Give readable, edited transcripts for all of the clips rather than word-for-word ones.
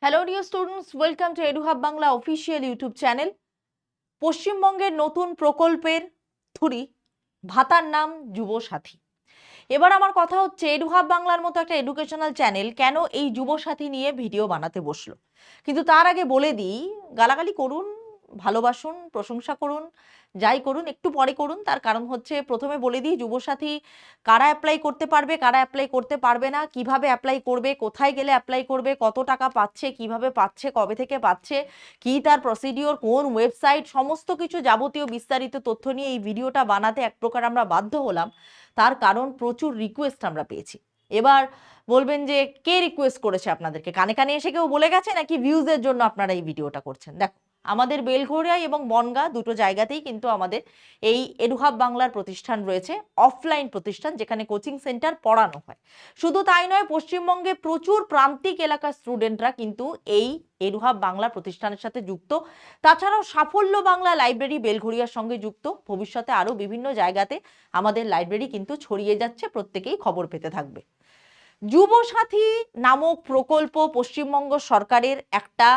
Hello dear students, welcome to এডুহাব Bangla official YouTube channel. পশ্চিমবঙ্গের নতুন প্রকল্পের থ্রুই ভাতার নাম যুবসাথী। এবার আমার কথা হচ্ছে, এডুহাব বাংলার মতো একটা এডুকেশনাল চ্যানেল কেন এই যুবসাথী নিয়ে ভিডিও বানাতে বসলো। কিন্তু তার আগে বলে দিই, গালাগালি করুন, ভালোবাসুন, প্রশংসা করুন, যাই করুন একটু পরে করুন। তার কারণ হচ্ছে, প্রথমে বলে দিই যুবসাথী কারা অ্যাপ্লাই করতে পারবে, কারা অ্যাপ্লাই করতে পারবে না, কিভাবে অ্যাপ্লাই করবে, কোথায় গেলে অ্যাপ্লাই করবে, কত টাকা পাচ্ছে, কিভাবে পাচ্ছে, কবে থেকে পাচ্ছে, কি তার প্রসিডিওর, কোন ওয়েবসাইট, সমস্ত কিছু যাবতীয় বিস্তারিত তথ্য নিয়ে এই ভিডিওটা বানাতে এক প্রকার আমরা বাধ্য হলাম। তার কারণ প্রচুর রিকোয়েস্ট আমরা পেয়েছি। এবার বলবেন যে কে রিকোয়েস্ট করেছে আপনাদেরকে, কানে কানে এসে কেউ বলে গেছে নাকি ভিউজের জন্য আপনারা এই ভিডিওটা করছেন? দেখো, আমাদের বেলঘরিয়া এবং বনগাঁ দুটো জায়গাতেই কিন্তু আমাদের এই এডুহাব বাংলার প্রতিষ্ঠান রয়েছে, অফলাইন প্রতিষ্ঠান যেখানে কোচিং সেন্টার পড়ানো হয়। শুধু তাই নয়, পশ্চিমবঙ্গে প্রচুর প্রান্তিক এলাকার স্টুডেন্টরা কিন্তু এই এডুহাব বাংলা প্রতিষ্ঠানের সাথে যুক্ত। তাছাড়াও সাফল্য বাংলা লাইব্রেরি বেলঘরিয়ার সঙ্গে যুক্ত। ভবিষ্যতে আরও বিভিন্ন জায়গাতে আমাদের লাইব্রেরি কিন্তু ছড়িয়ে যাচ্ছে, প্রত্যেকেই খবর পেতে থাকবে। যুবসাথী নামক প্রকল্প পশ্চিমবঙ্গ সরকারের একটা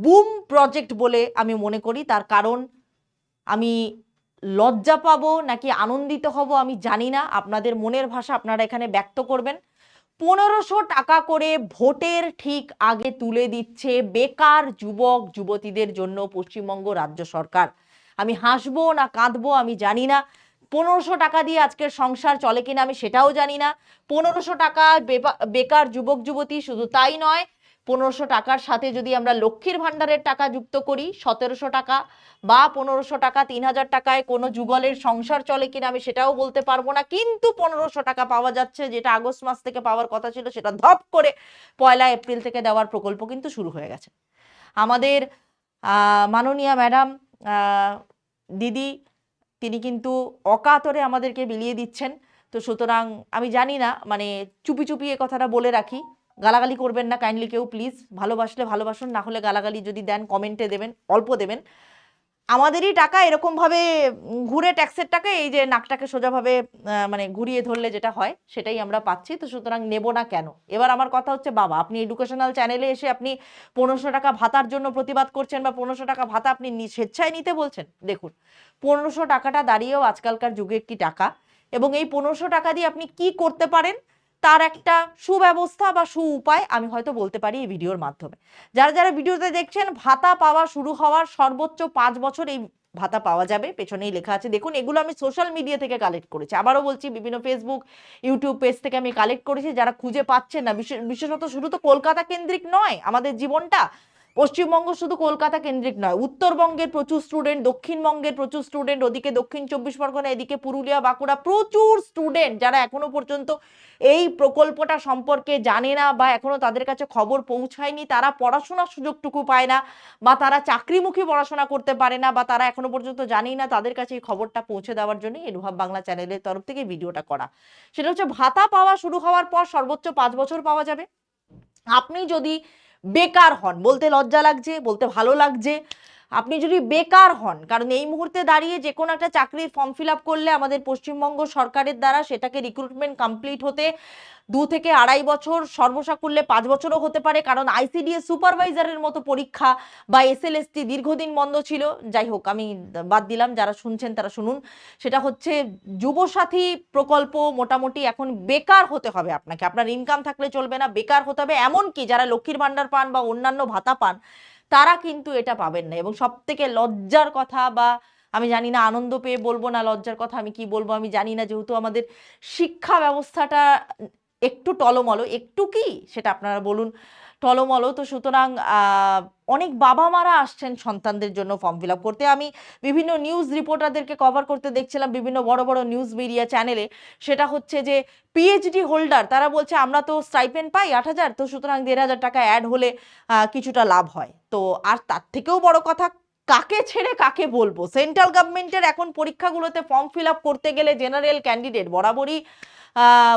বুম প্রজেক্ট বলে আমি মনে করি। তার কারণ, আমি লজ্জা পাবো নাকি আনন্দিত হব আমি জানি না, আপনাদের মনের ভাষা আপনারা এখানে ব্যক্ত করবেন। 1500 টাকা করে ভোটের ঠিক আগে তুলে দিচ্ছে বেকার যুবক যুবতীদের জন্য পশ্চিমবঙ্গ রাজ্য সরকার। আমি হাসবো না কাঁদবো আমি জানি না। 1500 টাকা দিয়ে আজকের সংসার চলে কিনা আমি সেটাও জানি না। 1500 টাকা বেকার যুবক যুবতী, শুধু তাই নয়, 1500 টাকার সাথে যদি আমরা লক্ষ্মীর ভাণ্ডারের টাকা যুক্ত করি 1700 টাকা, বা 1500 টাকা 3000 টাকায় কোনো যুগলের সংসার চলে কিনা আমি সেটাও বলতে পারবো না। কিন্তু 1500 টাকা পাওয়া যাচ্ছে, যেটা আগস্ট মাস থেকে পাওয়ার কথা ছিল সেটা ধপ করে 1 এপ্রিল থেকে দেওয়ার প্রকল্প কিন্তু শুরু হয়ে গেছে। আমাদের মাননীয়া ম্যাডাম, দিদি, তিনি কিন্তু অকাতরে আমাদেরকে বিলিয়ে দিচ্ছেন। তো সুতরাং আমি জানি না, মানে চুপি চুপি এ কথাটা বলে রাখি, গালাগালি করবেন না কাইন্ডলি কেউ প্লিজ। ভালোবাসলে ভালোবাসুন, না হলে গালাগালি যদি দেন কমেন্টে দেবেন, অল্প দেবেন। আমাদেরই টাকা এরকমভাবে ঘুরে, ট্যাক্সের টাকা এই যে নাকটাকে সোজাভাবে মানে ঘুরিয়ে ধরলে যেটা হয় সেটাই আমরা পাচ্ছি। তো সুতরাং নেব না কেন? এবার আমার কথা হচ্ছে, বাবা আপনি এডুকেশনাল চ্যানেলে এসে আপনি 1500 টাকা ভাতার জন্য প্রতিবাদ করছেন, বা 1500 টাকা ভাতা আপনি স্বেচ্ছায় নিতে বলছেন। দেখুন, 1500 টাকাটা দাঁড়িয়েও আজকালকার যুগে একটি টাকা, এবং এই 1500 টাকা দিয়ে আপনি কি করতে পারেন তার একটা সুব্যবস্থা বা সু উপায় আমি হয়তো বলতে পারি এই ভিডিওর মাধ্যমে। যারা যারা ভিডিওতে দেখছেন, ভাতা পাওয়া শুরু হওয়ার সর্বোচ্চ 5 বছর এই ভাতা পাওয়া যাবে, পেছনেই লেখা আছে দেখুন। এগুলো আমি সোশ্যাল মিডিয়া থেকে কালেক্ট করেছি, আবারও বলছি বিভিন্ন ফেসবুক ইউটিউব পেজ থেকে আমি কালেক্ট করেছি। যারা খুঁজে পাচ্ছেন না, বিশেষত শুধু তো কলকাতা কেন্দ্রিক নয় আমাদের জীবনটা, পশ্চিমবঙ্গ শুধু কলকাতা কেন্দ্রিক নয়, উত্তরবঙ্গের প্রচুর স্টুডেন্ট, দক্ষিণবঙ্গের প্রচুর স্টুডেন্ট, ওদিকে দক্ষিণ 24 পরগনা, এদিকে পুরুলিয়া বাঁকুড়া, প্রচুর স্টুডেন্ট যারা এখনো পর্যন্ত এই প্রকল্পটা সম্পর্কে জানে না, বা এখনো তাদের কাছে খবর পৌঁছায়নি, তারা পড়াশোনার সুযোগটুকু পায় না, বা তারা চাকরিমুখী পড়াশোনা করতে পারে না, বা তারা এখনো পর্যন্ত জানেই না, তাদের কাছে এই খবরটা পৌঁছে দেওয়ার জন্য এডুহাব বাংলা চ্যানেলের তরফ থেকে ভিডিওটা করা। সেটা হচ্ছে, ভাতা পাওয়া শুরু হওয়ার পর সর্বোচ্চ 5 বছর পাওয়া যাবে। আপনি যদি বেকার হন, বলতে লজ্জা লাগছে, বলতে ভালো লাগছে, আপনি যদি বেকার হন, কারণ এই মুহূর্তে দাঁড়িয়ে যে কোনো একটা চাকরির ফর্ম ফিল আপ করলে আমাদের পশ্চিমবঙ্গ সরকারের দ্বারা সেটাকে রিক্রুটমেন্ট কমপ্লিট হতে 2 থেকে 2.5 বছর, সর্বসাকুল্যে 5 বছরও হতে পারে, কারণ আইসিডিএস সুপারভাইজারের মতো পরীক্ষা বা এসএলএসটি দীর্ঘদিন বন্ধ ছিল। যাই হোক, আমি বাদ দিলাম, যারা শুনছেন তারা শুনুন। সেটা হচ্ছে, যুবসাথী প্রকল্প মোটামুটি এখন বেকার হতে হবে আপনাকে, আপনার ইনকাম থাকলে চলবে না, বেকার হতে হবে। এমনকি যারা লক্ষ্মীর ভাণ্ডার পান বা অন্যান্য ভাতা পান তারা কিন্তু এটা পাবেন না। এবং সব থেকে লজ্জার কথা, বা আমি জানি না আনন্দ পেয়ে বলবো না লজ্জার কথা আমি কি বলবো আমি জানি না, যেহেতু আমাদের শিক্ষা ব্যবস্থাটা একটু টলমলো, একটু কি সেটা আপনারা বলুন, টলমলো। তো সুতরাং অনেক বাবা মারা আসছেন সন্তানদের জন্য ফর্ম ফিল আপ করতে। আমি বিভিন্ন নিউজ রিপোর্টারদেরকে কভার করতে দেখছিলাম বিভিন্ন বড় বড় নিউজ মিডিয়া চ্যানেলে। সেটা হচ্ছে যে পিএইচডি হোল্ডার তারা বলছে আমরা তো স্টাইপেন্ড পাই 8,000, তো সুতরাং 1,500 টাকা অ্যাড হলে কিছুটা লাভ হয়। তো আর তার থেকেও বড় কথা, কাকে ছেড়ে কাকে বলবো, সেন্ট্রাল গভর্নমেন্টের এখন পরীক্ষাগুলোতে ফর্ম ফিল আপ করতে গেলে জেনারেল ক্যান্ডিডেট বরাবরই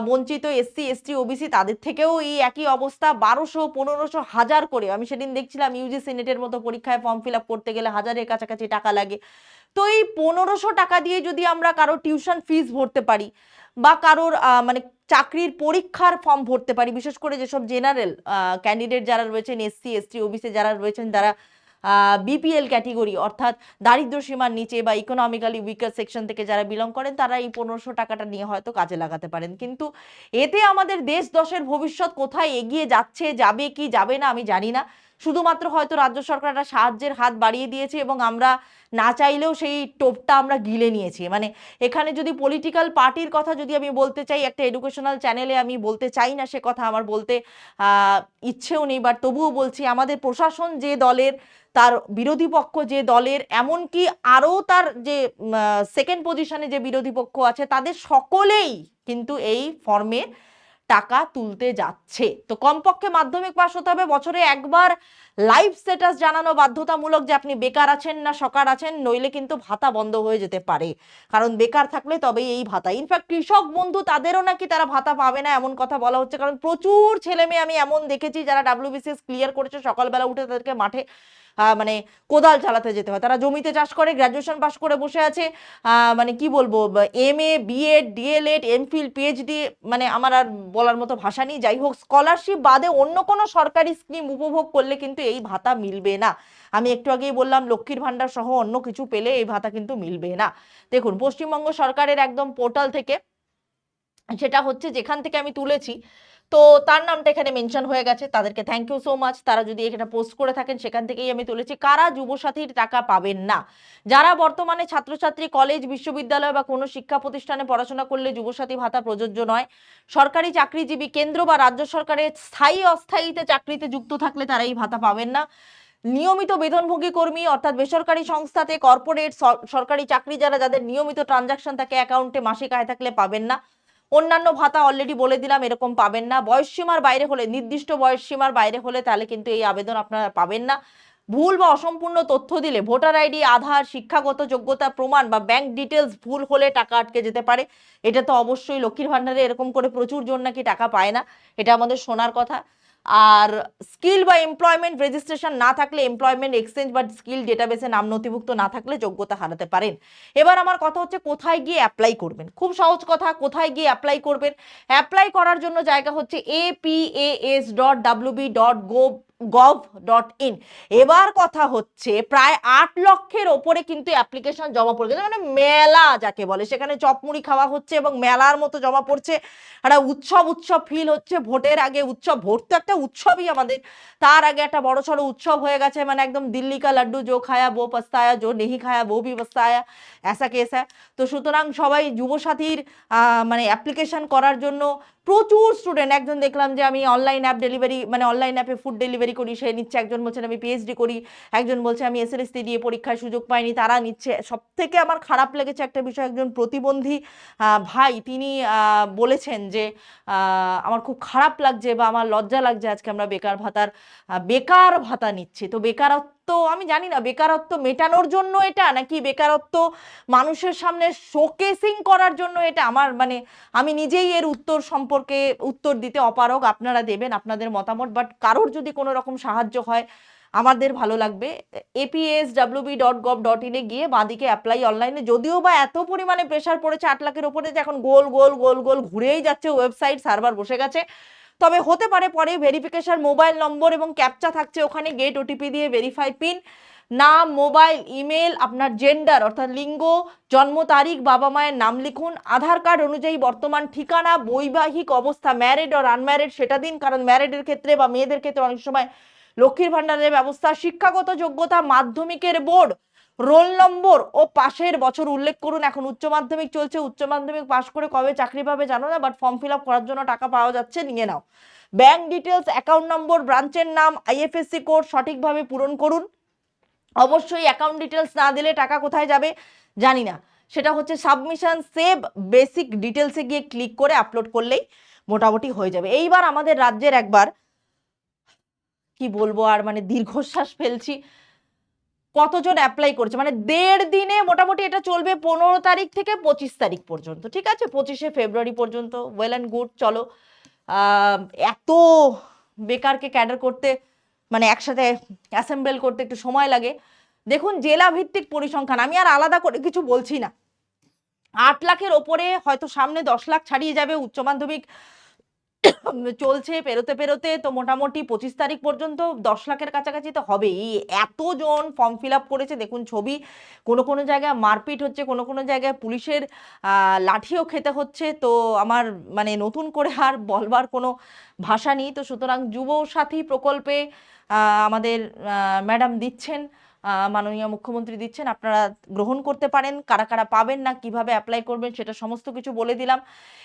বঞ্চিত এসসি এসটি ওবিসি তাদের থেকেও এই একই অবস্থা, 1200 1500 1000 করে। আমি সেদিন দেখছিলাম ইউজিসি নেটের মতো পরীক্ষায় ফর্ম ফিল আপ করতে গেলে 1000-এর কাছাকাছি টাকা লাগে। তো এই 1500 টাকা দিয়ে যদি আমরা কারো টিউশন ফিস ভরতে পারি বা কারোর মানে চাকরির পরীক্ষার ফর্ম ভরতে পারি, বিশেষ করে যেসব জেনারেল ক্যান্ডিডেট যারা রয়েছেন, এসসি এসটি ওবিসি যারা রয়েছেন, যারা বিপিএল ক্যাটেগরি অর্থাৎ দারিদ্র সীমার নিচে বা ইকোনমিক্যালি উইকার সেকশন থেকে যারা বিলং করেন, তারা এই 1500 টাকাটা নিয়ে হয়তো কাজে লাগাতে পারেন। কিন্তু এতে আমাদের দেশ দশের ভবিষ্যৎ কোথায় এগিয়ে যাচ্ছে, যাবে কি যাবে না আমি জানি না। শুধুমাত্র হয়তো রাজ্য সরকার একটা সাহায্যের হাত বাড়িয়ে দিয়েছে এবং আমরা না চাইলেও সেই টোপটা আমরা গিলে নিয়েছি। মানে এখানে যদি পলিটিক্যাল পার্টির কথা যদি আমি বলতে চাই, একটা এডুকেশনাল চ্যানেলে আমি বলতে চাই না, সে কথা আমার বলতে ইচ্ছেও নেই, বাট তবুও বলছি, আমাদের প্রশাসন যে দলের, তার বিরোধী পক্ষ যে দলের, এমনকি আরও তার যে সেকেন্ড পজিশনে যে বিরোধী পক্ষ আছে, তাদের সকলেই কিন্তু এই ফর্মে টাকা তুলতে যাচ্ছে। তো কমপক্ষে মাধ্যমিক পাস হতে হবে, বছরে একবার লাইফ স্ট্যাটাস জানানো বাধ্যতামূলক যে আপনি বেকার আছেন না সকার আছেন, নইলে কিন্তু ভাতা বন্ধ হয়ে যেতে পারে। কারণ বেকার থাকলে তবেই এই ভাতা। ইনফ্যাক্ট কৃষক বন্ধু তাদেরও নাকি তারা ভাতা পাবে না, এমন কথা বলা হচ্ছে। কারণ প্রচুর ছেলে মেয়ে আমি এমন দেখেছি যারা ডাব্লিউবিসিএস ক্লিয়ার করেছে, সকালবেলা উঠে তাদেরকে মাঠে মানে কোদাল চালাতে যেতে হয়। তারা জমিতে চাষ করে, গ্র্যাজুয়েশন পাস করে বসে আছে, মানে কি বলবো, MA BEd DElEd MPhil PhD, মানে আমার আর বলার মতো ভাষা নেই। যাই হোক, স্কলারশিপ বাদে অন্য কোনো সরকারি স্কিম উপভোগ করলে কিন্তু এই ভাতা মিলবে না। আমি একটু আগেই বললাম, লক্ষ্মীর ভান্ডার সহ অন্য কিছু পেলে এই ভাতা কিন্তু মিলবে না। দেখুন, পশ্চিমবঙ্গ সরকারের একদম পোর্টাল থেকে, সেটা হচ্ছে যেখান থেকে আমি তুলেছি, তো তার নামটা এখানে মেনশন হয়ে গেছে, তাদেরকে থ্যাংক ইউ সো মাচ। তারা যদি এখানে পোস্ট করে থাকেন, সেখান থেকেই আমি তুলেছি। কারা যুবসাথীর টাকা পাবেন না? যারা বর্তমানে ছাত্রছাত্রী, কলেজ বিশ্ববিদ্যালয় বা কোনো শিক্ষা প্রতিষ্ঠানে পড়াশোনা করলে যুবসাথী ভাতা প্রযোজ্য নয়। সরকারি চাকরিজীবী, কেন্দ্র বা রাজ্য সরকারের স্থায়ী অস্থায়ীতে চাকরিতে যুক্ত থাকলে তারা এই ভাতা পাবেন না। নিয়মিত বেতনভোগী কর্মী অর্থাৎ বেসরকারি সংস্থাতে, কর্পোরেট, সরকারি চাকরি যারা, যাদের নিয়মিত ট্রানজাকশন থাকে অ্যাকাউন্টে, মাসিক আয় থাকলে পাবেন না। অন্যান্য ভাতা অলরেডি বলে দিলাম, এরকম পাবেন না। বয়সসীমার বাইরে হলে, নির্দিষ্ট বয়সসীমার বাইরে হলে, তাহলে কিন্তু এই আবেদন আপনারা পাবেন না। ভুল বা অসম্পূর্ণ তথ্য দিলে, ভোটার আইডি, আধার, শিক্ষাগত যোগ্যতা প্রমাণ বা ব্যাংক ডিটেলস ভুল হলে টাকা আটকে যেতে পারে। এটা তো অবশ্যই, লক্ষ্মীর ভান্ডারে এরকম করে প্রচুর জন নাকি টাকা পায় না, এটা আমাদের শোনার কথা। আর স্কিল বা এমপ্লয়মেন্ট রেজিস্ট্রেশন না থাকলে, এমপ্লয়মেন্ট এক্সচেঞ্জ বা স্কিল ডেটাবেসে নাম নথিভুক্ত না থাকলে যোগ্যতা হারাতে পারেন। এবার আমার কথা হচ্ছে, কোথায় গিয়ে অ্যাপ্লাই করবেন? খুব সহজ কথা, কোথায় গিয়ে অ্যাপ্লাই করবেন? অ্যাপ্লাই করার জন্য জায়গা হচ্ছে apas.wb.gov.in। এবার কথা হচ্ছে, প্রায় 8 লক্ষের ওপরে কিন্তু অ্যাপ্লিকেশন জমা পড়ে গেছে, মানে মেলা যাকে বলে, সেখানে চপমুড়ি খাওয়া হচ্ছে এবং মেলার মতো জমা পড়ছে। একটা উৎসব উৎসব ফিল হচ্ছে। ভোটের আগে উৎসব, ভোট তো একটা উৎসবই আমাদের, তার আগে একটা বড় সড়ো উৎসব হয়ে গেছে, মানে একদম দিল্লি কা লাড্ডু জো খায়া বো পস্তায়া, জো নেহি খায়া বো ভি পস্তায়া, এসা কেস হ্যায়। তো সুতরাং সবাই যুবসাথীর মানে অ্যাপ্লিকেশন করার জন্য প্রচুর স্টুডেন্ট, একজন দেখলাম যে আমি অনলাইন অ্যাপ ডেলিভারি, মানে অনলাইন অ্যাপে ফুড ডেলিভারি করি, সে নিচ্ছে। একজন বলছেন আমি পিএইচডি করি, একজন বলছে আমি এসএলএসটি দিয়ে পরীক্ষায় সুযোগ পাইনি, তারা নিচ্ছে। সব থেকে আমার খারাপ লেগেছে একটা বিষয়, একজন প্রতিবন্ধী ভাই, তিনি বলেছেন যে আমার খুব খারাপ লাগছে বা আমার লজ্জা লাগছে, আজকে আমরা বেকার ভাতা নিচ্ছি। তো বেকারত্ব, আমি জানি না বেকারত্ব মেটানোর জন্য এটা, নাকি বেকারত্ব মানুষের সামনে শোকেসিং করার জন্য এটা, আমার মানে আমি নিজেই এর উত্তর দিতে অপারগ। আপনারা দেবেন আপনাদের মতামত, বাট কারোর যদি কোনো রকম সাহায্য হয় আমাদের ভালো লাগবে। apswb.gov.in এ গিয়ে বাঁদিকে অ্যাপ্লাই অনলাইনে, যদিও বা এত পরিমাণে প্রেশার পড়েছে 8 লাখের ওপরে যে এখন গোল গোল গোল গোল ঘুরেই যাচ্ছে, ওয়েবসাইট সার্ভার বসে গেছে। তবে হতে পারে পরে ভেরিফিকেশন, মোবাইল নম্বর এবং ক্যাপচা থাকছে ওখানে, গেট ওটিপি দিয়ে ভেরিফাই পিন, নাম, মোবাইল, ইমেল, আপনার জেন্ডার অর্থাৎ লিঙ্গ, জন্ম তারিখ, বাবা মায়ের নাম লিখুন, আধার কার্ড অনুযায়ী বর্তমান ঠিকানা, বৈবাহিক অবস্থা, ম্যারিড অর আনম্যারিড সেটা দিন, কারণ ম্যারিডের ক্ষেত্রে বা মেয়েদের ক্ষেত্রে অনেক সময় লক্ষ্মীর ভান্ডারের ব্যবস্থা। শিক্ষাগত যোগ্যতা, মাধ্যমিকের বোর্ড, রোল নম্বর ও পাশের বছর উল্লেখ করুন। এখন উচ্চ মাধ্যমিক চলছে, উচ্চ মাধ্যমিক পাশ করে কবে চাকরি পাবে জানো না, বাট ফর্ম ফিল আপ করার জন্য টাকা পাওয়া যাচ্ছে, নিয়ে নাও। ব্যাংক ডিটেলস, অ্যাকাউন্ট নম্বর, ব্রাঞ্চের নাম, আইএফএসসি কোড সঠিকভাবে পূরণ করুন। অবশ্যই অ্যাকাউন্ট ডিটেলস না দিলে টাকা কোথায় যাবে জানি না, সেটা হচ্ছে সাবমিশন সেভ বেসিক ডিটেলসে গিয়ে ক্লিক করে আপলোড করলেই মোটামুটি হয়ে যাবে। এইবার আমাদের রাজ্যের একবার কি বলবো, আর মানে দীর্ঘশ্বাস ফেলছি, কতজন অ্যাপ্লাই করেছে, মানে 1.5 দিনে মোটামুটি এটা চলবে 15 তারিখ থেকে 25 তারিখ পর্যন্ত, ঠিক আছে, 25শে ফেব্রুয়ারি পর্যন্ত। ওয়েল অ্যান্ড গুড, চলো। এত বেকারকে ক্যাডার করতে, মানে একসাথে অ্যাসেম্বল করতে একটু সময় লাগে। দেখুন, জেলা ভিত্তিক পরিসংখ্যান, আমি আর আলাদা করে কিছু বলছি না। 8 লাখের ওপরে, হয়তো সামনে 10 লাখ ছাড়িয়ে যাবে। উচ্চ মাধ্যমিক চলছে, পেরোতে পেরোতে তো মোটামুটি 25 তারিখ পর্যন্ত 10 লাখের কাছাকাছি তো হবেই। এতজন ফর্ম ফিল আপ করেছে, দেখুন ছবি। কোনো কোনো জায়গায় মারপিট হচ্ছে, কোনো কোনো জায়গায় পুলিশের লাঠিও খেতে হচ্ছে। তো আমার মানে নতুন করে আর বলবার কোনো ভাষা নেই। তো সুতরাং যুবসাথী প্রকল্পে আমাদের ম্যাডাম দিচ্ছেন, মাননীয় মুখ্যমন্ত্রী দিচ্ছেন, আপনারা গ্রহণ করতে পারেন। কারা কারা পাবেন না, কিভাবে অ্যাপ্লাই করবেন, সেটা সমস্ত কিছু বলে দিলাম।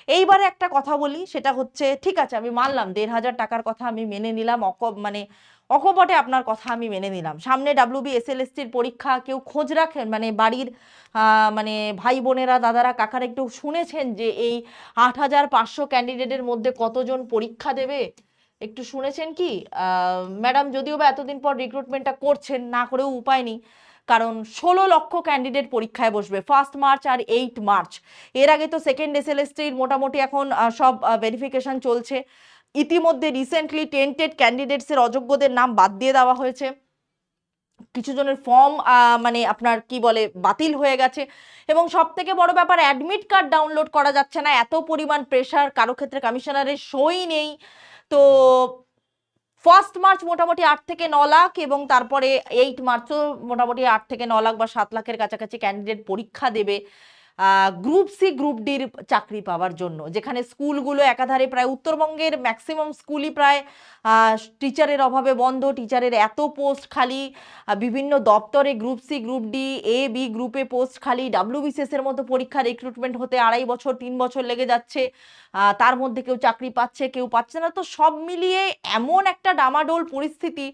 এইবারে একটা কথা বলি, সেটা হচ্ছে, ঠিক আছে আমি মানলাম 1,500 টাকার কথা আমি মেনে নিলাম, মানে অকপটে আপনার কথা আমি মেনে নিলাম। সামনে WBSLSTর পরীক্ষা, কেউ খোঁজ রাখেন, মানে বাড়ির মানে ভাই বোনেরা, দাদারা, কাকারা একটু শুনেছেন যে এই 8,500 ক্যান্ডিডেটের মধ্যে কতজন পরীক্ষা দেবে? একটু শুনেছেন কি? ম্যাডাম যদিও বা এতদিন পর রিক্রুটমেন্টটা করছেন, না করেও উপায় নেই, কারণ 16 লক্ষ ক্যান্ডিডেট পরীক্ষায় বসবে 1 মার্চ আর 8 মার্চ। এর আগে তো সেকেন্ড SLSTর মোটামুটি এখন সব ভেরিফিকেশন চলছে। ইতিমধ্যে রিসেন্টলি টেন্টেড ক্যান্ডিডেটসের অযোগ্যদের নাম বাদ দিয়ে দেওয়া হয়েছে। কিছু জনের ফর্ম মানে আপনার কি বলে বাতিল হয়ে গেছে। এবং সব থেকে বড় ব্যাপার, অ্যাডমিট কার্ড ডাউনলোড করা যাচ্ছে না, এত পরিমাণ প্রেশার, কারো ক্ষেত্রে কমিশনারের সই নেই। তো 1 মার্চ মোটামুটি 8 থেকে 9 লাখ, এবং তারপরে 8 মার্চও মোটামুটি 8 থেকে 9 লাখ বা 7 লাখের কাছাকাছি ক্যান্ডিডেট পরীক্ষা দেবে গ্রুপ সি গ্রুপ ডির চাকরি পাওয়ার জন্য। যেখানে স্কুলগুলো একাধারে, প্রায় উত্তরবঙ্গের ম্যাক্সিমাম স্কুলই প্রায় টিচারের অভাবে বন্ধ, টিচারের এত পোস্ট খালি, বিভিন্ন দপ্তরে group C group D A B গ্রুপে পোস্ট খালি। WBCS এর মতো পরীক্ষা রিক্রুটমেন্ট হতে 2.5 বছর 3 বছর লেগে যাচ্ছে, তার মধ্যে কেউ চাকরি পাচ্ছে, কেউ পাচ্ছে না। তো সব মিলিয়ে এমন একটা ডামাডোল পরিস্থিতি,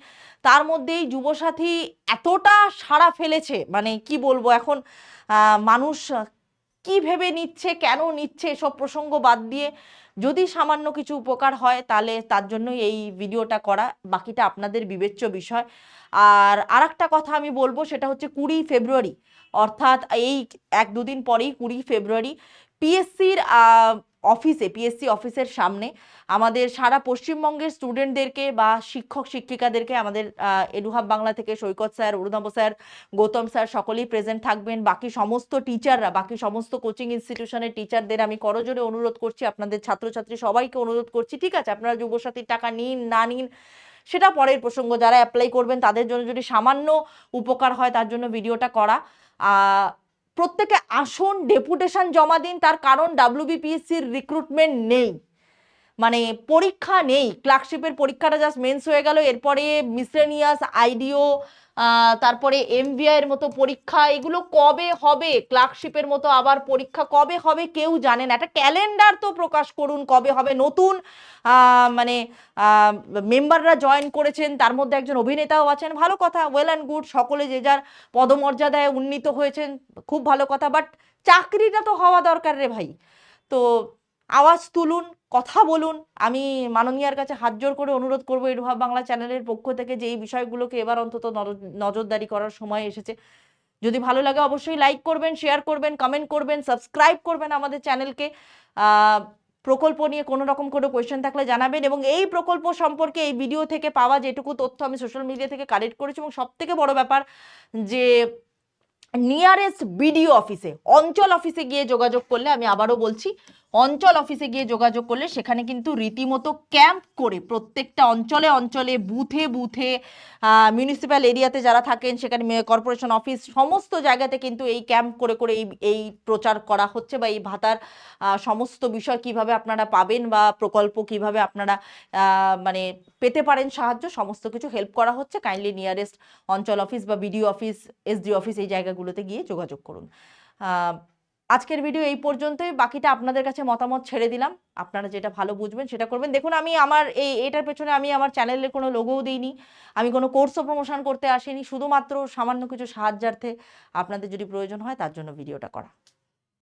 তার মধ্যেই যুবসাথী এতটা সাড়া ফেলেছে, মানে কি বলবো এখন। মানুষ কি ভেবে নিচ্ছে, কেন নিচ্ছে, এসব প্রসঙ্গ বাদ দিয়ে যদি সামান্য কিছু উপকার হয়, তাহলে তার জন্যই এই ভিডিওটা করা, বাকিটা আপনাদের বিবেচ্য বিষয়। আর আরেকটা কথা আমি বলবো, সেটা হচ্ছে 20 ফেব্রুয়ারি, অর্থাৎ এই 1-2 দিন পরেই 20 ফেব্রুয়ারি পিএসসির অফিসে, পিএসসি অফিসের সামনে আমাদের সারা পশ্চিমবঙ্গের স্টুডেন্টদেরকে বা শিক্ষক শিক্ষিকাদেরকে, আমাদের এডুহাব বাংলা থেকে Saikat sir, Arunabha sir, Gautam sir সকলেই প্রেজেন্ট থাকবেন। বাকি সমস্ত টিচাররা, বাকি সমস্ত কোচিং ইনস্টিটিউশনের টিচারদের আমি করজোরে অনুরোধ করছি, আপনাদের ছাত্রছাত্রী সবাইকে অনুরোধ করছি, ঠিক আছে, আপনারা যুবসাথীর টাকা নিন না নিন সেটা পরের প্রসঙ্গ, যারা অ্যাপ্লাই করবেন তাদের জন্য যদি সামান্য উপকার হয়, তার জন্য ভিডিওটা করা। প্রত্যেকে আসুন, ডেপুটেশন জমা দিন, তার কারণ WBPSCর রিক্রুটমেন্ট নেই, মানে পরীক্ষা নেই। ক্লার্কশিপের পরীক্ষাটা জাস্ট মেন্স হয়ে গেল, এরপরে মিসলেনিয়াস, আইডিও, তারপরে MVI এর মতো পরীক্ষা, এগুলো কবে হবে? ক্লার্কশিপের মতো আবার পরীক্ষা কবে হবে কেউ জানে না। একটা ক্যালেন্ডার তো প্রকাশ করুন, কবে হবে। নতুন মানে মেম্বাররা জয়েন করেছেন, তার মধ্যে একজন অভিনেতাও আছেন, ভালো কথা, ওয়েল অ্যান্ড গুড, সকলে যে যার পদমর্যাদায় উন্নীত হয়েছেন, খুব ভালো কথা, বাট চাকরিটা তো হওয়া দরকার রে ভাই। তো আওয়াজ তুলুন, কথা বলুন। আমি মাননীয়ার কাছে হাত জোর করে অনুরোধ করবো, এডুহাব বাংলা চ্যানেলের পক্ষ থেকে, যে এই বিষয়গুলোকে এবার অন্তত নজরদারি করার সময় এসেছে। যদি ভালো লাগে অবশ্যই লাইক করবেন, শেয়ার করবেন, কমেন্ট করবেন, সাবস্ক্রাইব করবেন আমাদের চ্যানেলকে। প্রকল্প নিয়ে কোনো রকম কোনো কোয়েশ্চেন থাকলে জানাবেন, এবং এই প্রকল্প সম্পর্কে এই ভিডিও থেকে পাওয়া যেটুকু তথ্য আমি সোশ্যাল মিডিয়া থেকে কালেক্ট করেছি, এবং সব থেকে বড় ব্যাপার যে নিয়ারেস্ট বিডিও অফিসে, অঞ্চল অফিসে গিয়ে যোগাযোগ করলে, আমি আবারও বলছি, অঞ্চল অফিসে গিয়ে যোগাযোগ করলে সেখানে কিন্তু রীতিমতো ক্যাম্প করে প্রত্যেকটা অঞ্চলে অঞ্চলে, বুথে বুথে, মিউনিসিপ্যাল এরিয়াতে যারা থাকেন, সেখানে কর্পোরেশন অফিস, সমস্ত জায়গাতে কিন্তু এই ক্যাম্প করে করে এই প্রচার করা হচ্ছে, বা এই ভাতার সমস্ত বিষয় কিভাবে আপনারা পাবেন, বা প্রকল্প কিভাবে আপনারা মানে পেতে পারেন সাহায্য, সমস্ত কিছু হেল্প করা হচ্ছে। কাইন্ডলি নিয়ারেস্ট অঞ্চল অফিস বা বিডিও অফিস, SD অফিস, এই জায়গাগুলোতে গিয়ে যোগাযোগ করুন। আজকের ভিডিও এই পর্যন্তই, বাকিটা আপনাদের কাছে মতামত ছেড়ে দিলাম, আপনারা যেটা ভালো বুঝবেন সেটা করবেন। দেখুন, আমি আমার এটার পেছনে আমি আমার চ্যানেলের কোনো লোগোও দিইনি, আমি কোনো কোর্সও প্রমোশন করতে আসিনি, শুধুমাত্র সামান্য কিছু সাহায্যার্থে আপনাদের যদি প্রয়োজন হয় তার জন্য ভিডিওটা করা।